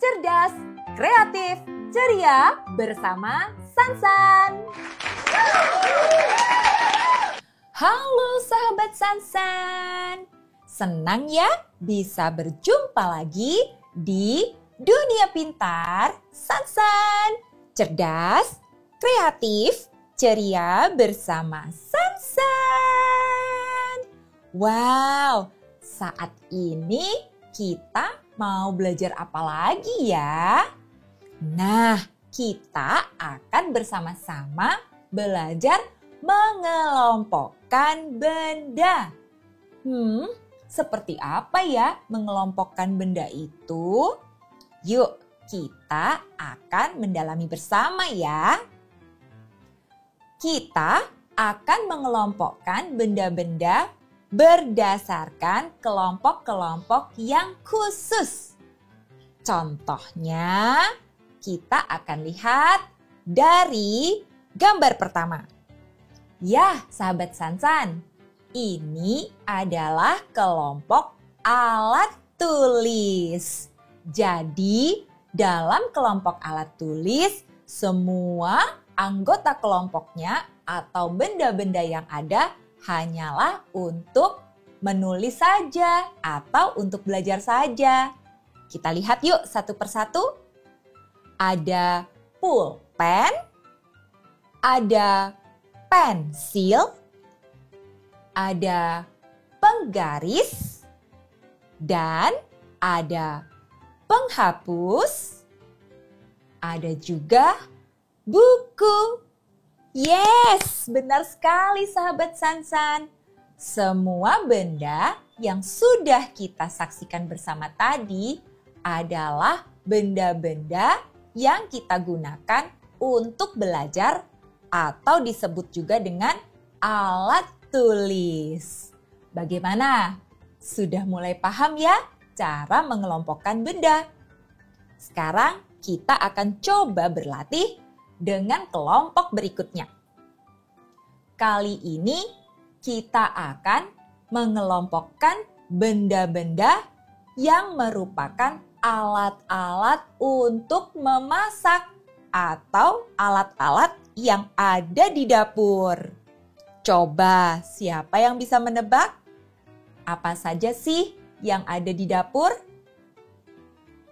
cerdas, kreatif, ceria bersama Sansan. Halo sahabat Sansan, senang ya bisa berjumpa lagi di Dunia Pintar Sansan. Cerdas, kreatif, ceria bersama Sansan. Wow, saat ini kita mau belajar apa lagi ya? Nah, kita akan bersama-sama belajar mengelompokkan benda. Seperti apa ya mengelompokkan benda itu? Yuk, kita akan mendalami bersama ya. Kita akan mengelompokkan benda-benda berdasarkan kelompok-kelompok yang khusus. Contohnya, kita akan lihat dari gambar pertama. Ya, sahabat Sansan, ini adalah kelompok alat tulis. Jadi, dalam kelompok alat tulis, semua anggota kelompoknya atau benda-benda yang ada hanyalah untuk menulis saja atau untuk belajar saja. Kita lihat yuk satu persatu. Ada pulpen, ada pensil, ada penggaris, dan ada penghapus, ada juga buku. Yes, benar sekali sahabat Sansan. Semua benda yang sudah kita saksikan bersama tadi adalah benda-benda yang kita gunakan untuk belajar atau disebut juga dengan alat tulis. Bagaimana? Sudah mulai paham ya cara mengelompokkan benda? Sekarang kita akan coba berlatih dengan kelompok berikutnya. Kali ini kita akan mengelompokkan benda-benda yang merupakan alat-alat untuk memasak atau alat-alat yang ada di dapur. Coba siapa yang bisa menebak? Apa saja sih yang ada di dapur?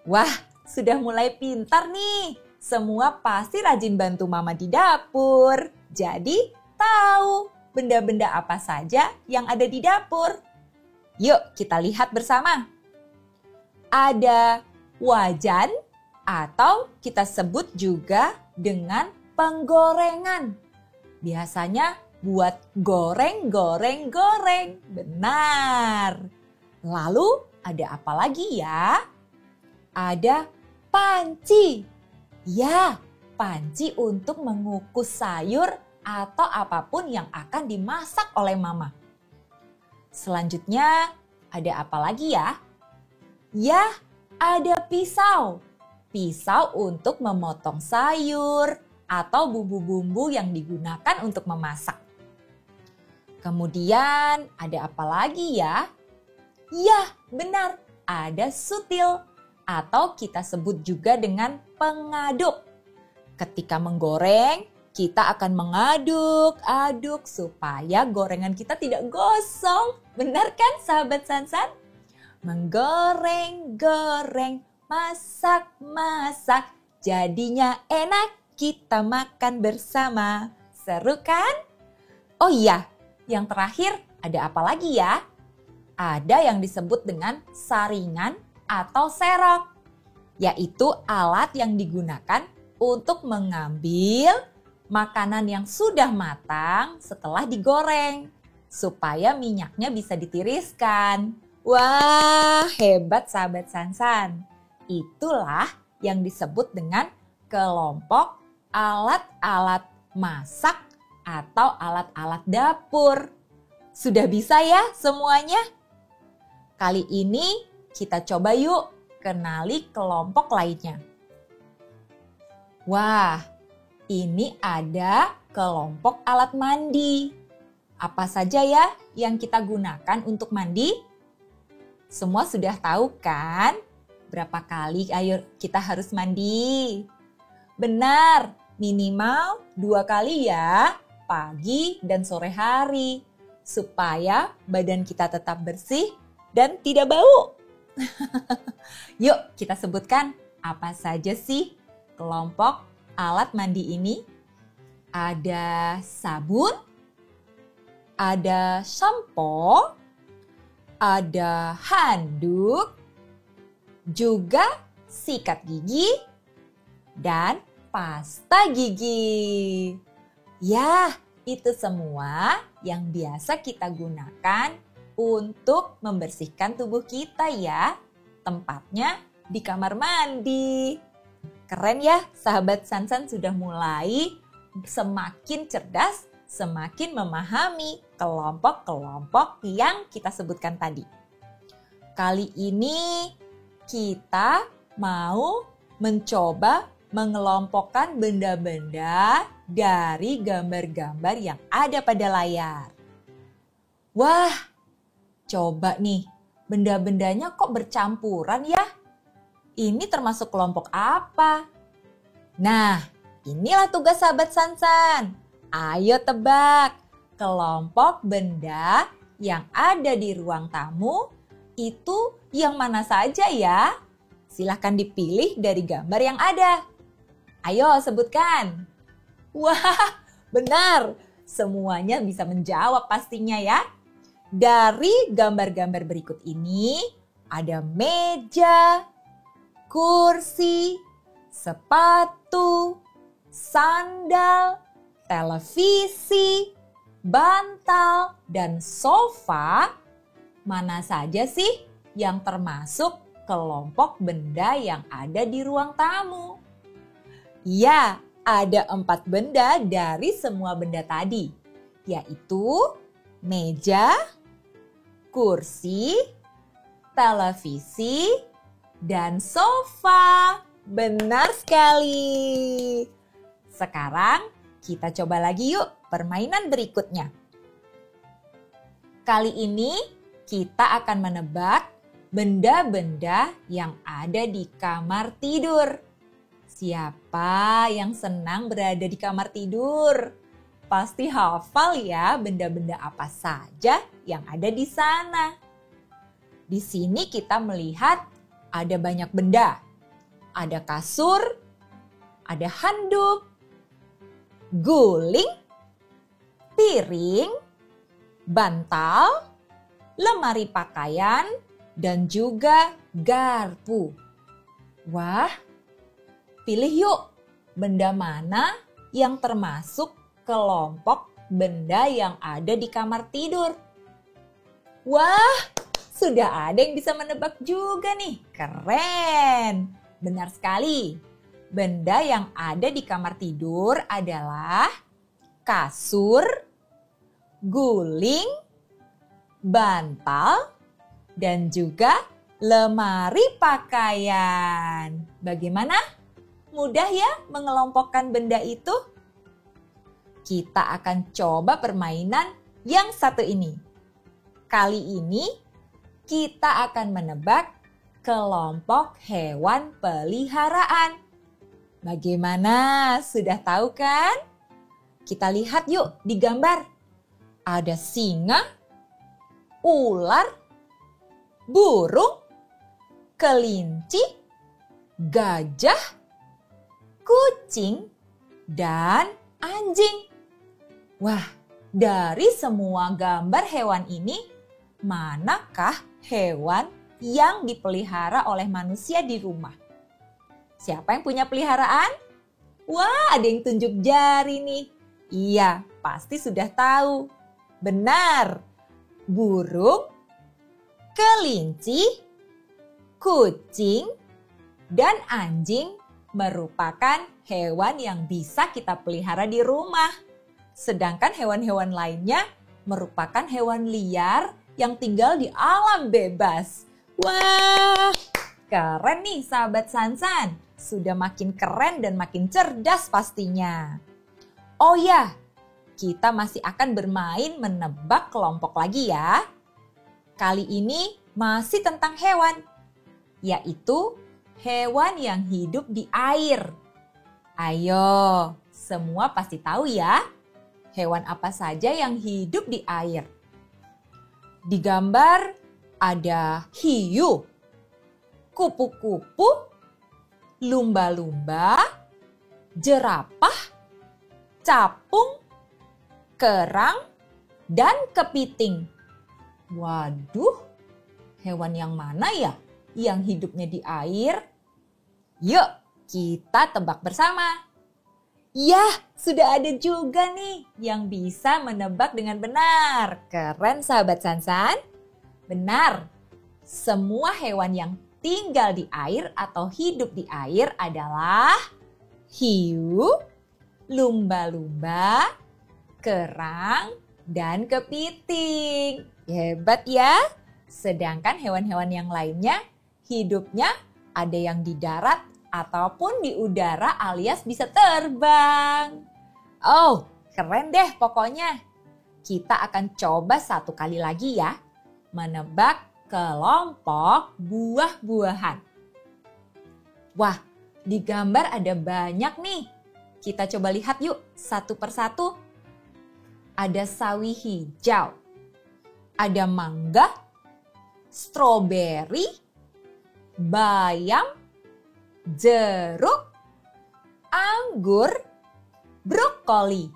Wah, sudah mulai pintar nih. Semua pasti rajin bantu mama di dapur. Jadi tahu benda-benda apa saja yang ada di dapur. Yuk kita lihat bersama. Ada wajan atau kita sebut juga dengan penggorengan. Biasanya buat goreng. Benar. Lalu ada apa lagi ya? Ada panci. Ya, panci untuk mengukus sayur atau apapun yang akan dimasak oleh mama. Selanjutnya, ada apa lagi ya? Ya, ada pisau. Pisau untuk memotong sayur atau bumbu-bumbu yang digunakan untuk memasak. Kemudian, ada apa lagi ya? Ya, benar, ada sutil. Atau kita sebut juga dengan pengaduk. Ketika menggoreng, kita akan mengaduk-aduk supaya gorengan kita tidak gosong. Benar kan sahabat Sansan? Menggoreng, masak, jadinya enak kita makan bersama. Seru kan? Oh iya, yang terakhir ada apa lagi ya? Ada yang disebut dengan saringan atau serok, yaitu alat yang digunakan untuk mengambil makanan yang sudah matang setelah digoreng, supaya minyaknya bisa ditiriskan. Wah, hebat sahabat Sansan. Itulah yang disebut dengan kelompok alat-alat masak atau alat-alat dapur. Sudah bisa ya semuanya? Kali ini kita coba yuk kenali kelompok lainnya. Wah, ini ada kelompok alat mandi. Apa saja ya yang kita gunakan untuk mandi? Semua sudah tahu kan? Berapa kali ayo kita harus mandi? Benar, minimal 2 kali ya, pagi dan sore hari. Supaya badan kita tetap bersih dan tidak bau. Yuk kita sebutkan apa saja sih kelompok alat mandi ini? Ada sabun, ada sampo, ada handuk, juga sikat gigi, dan pasta gigi. Ya, itu semua yang biasa kita gunakan untuk membersihkan tubuh kita ya. Tempatnya di kamar mandi. Keren ya, sahabat Sansan sudah mulai semakin cerdas, semakin memahami kelompok-kelompok yang kita sebutkan tadi. Kali ini kita mau mencoba mengelompokkan benda-benda dari gambar-gambar yang ada pada layar. Wah, coba nih, benda-bendanya kok bercampuran ya? Ini termasuk kelompok apa? Nah, inilah tugas sahabat Sansan. Ayo tebak, kelompok benda yang ada di ruang tamu itu yang mana saja ya? Silahkan dipilih dari gambar yang ada. Ayo sebutkan. Wah, benar. Semuanya bisa menjawab pastinya ya. Dari gambar-gambar berikut ini ada meja, kursi, sepatu, sandal, televisi, bantal, dan sofa. Mana saja sih yang termasuk kelompok benda yang ada di ruang tamu? Ya, ada 4 benda dari semua benda tadi, yaitu meja, kursi, televisi, dan sofa. Benar sekali. Sekarang kita coba lagi yuk permainan berikutnya. Kali ini kita akan menebak benda-benda yang ada di kamar tidur. Siapa yang senang berada di kamar tidur? Pasti hafal ya benda-benda apa saja yang ada di sana. Di sini kita melihat ada banyak benda. Ada kasur, ada handuk, guling, piring, bantal, lemari pakaian, dan juga garpu. Wah, pilih yuk benda mana yang termasuk kelompok benda yang ada di kamar tidur. Wah, sudah ada yang bisa menebak juga nih. Keren. Benar sekali. Benda yang ada di kamar tidur adalah kasur, guling, bantal, dan juga lemari pakaian. Bagaimana? Mudah ya mengelompokkan benda itu? Kita akan coba permainan yang satu ini. Kali ini kita akan menebak kelompok hewan peliharaan. Bagaimana? Sudah tahu kan? Kita lihat yuk di gambar. Ada singa, ular, burung, kelinci, gajah, kucing, dan anjing. Wah, dari semua gambar hewan ini, manakah hewan yang dipelihara oleh manusia di rumah? Siapa yang punya peliharaan? Wah, ada yang tunjuk jari nih. Iya, pasti sudah tahu. Benar. Burung, kelinci, kucing, dan anjing merupakan hewan yang bisa kita pelihara di rumah. Sedangkan hewan-hewan lainnya merupakan hewan liar yang tinggal di alam bebas. Wah, keren nih sahabat Sansan. Sudah makin keren dan makin cerdas pastinya. Oh ya, kita masih akan bermain menebak kelompok lagi ya. Kali ini masih tentang hewan. yaitu hewan yang hidup di air. Ayo, semua pasti tahu ya, hewan apa saja yang hidup di air. Di gambar ada hiu, kupu-kupu, lumba-lumba, jerapah, capung, kerang, dan kepiting. Waduh, hewan yang mana ya yang hidupnya di air? Yuk, kita tebak bersama. Yah, sudah ada juga nih yang bisa menebak dengan benar. Keren sahabat Sansan. Benar, semua hewan yang tinggal di air atau hidup di air adalah hiu, lumba-lumba, kerang, dan kepiting. Hebat ya. Sedangkan hewan-hewan yang lainnya hidupnya ada yang di darat ataupun di udara alias bisa terbang. Oh, keren deh pokoknya. Kita akan coba satu kali lagi ya, menebak kelompok buah-buahan. Wah, di gambar ada banyak nih. Kita coba lihat yuk satu persatu. Ada sawi hijau, ada mangga, stroberi, bayam, jeruk, anggur, brokoli.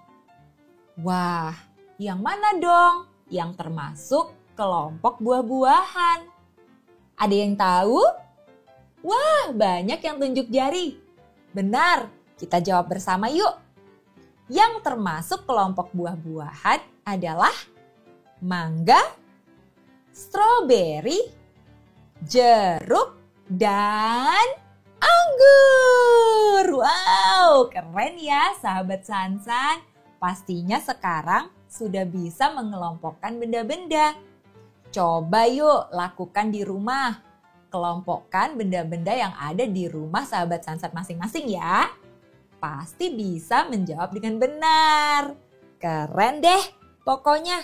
Wah, yang mana dong yang termasuk kelompok buah-buahan? Ada yang tahu? Wah, banyak yang tunjuk jari. Benar, kita jawab bersama yuk. Yang termasuk kelompok buah-buahan adalah mangga, stroberi, jeruk, dan anggur. Wow, keren ya sahabat Sansan. Pastinya sekarang sudah bisa mengelompokkan benda-benda. Coba yuk lakukan di rumah. Kelompokkan benda-benda yang ada di rumah sahabat Sansan masing-masing ya. Pasti bisa menjawab dengan benar. Keren deh pokoknya.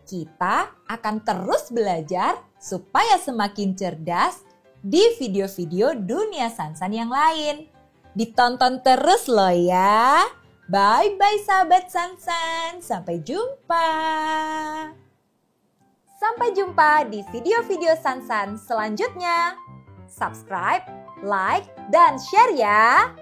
Kita akan terus belajar supaya semakin cerdas di video-video Dunia Sansan yang lain. Ditonton terus loh ya. Bye-bye sahabat Sansan. Sampai jumpa. Sampai jumpa di video-video Sansan selanjutnya. Subscribe, like, dan share ya.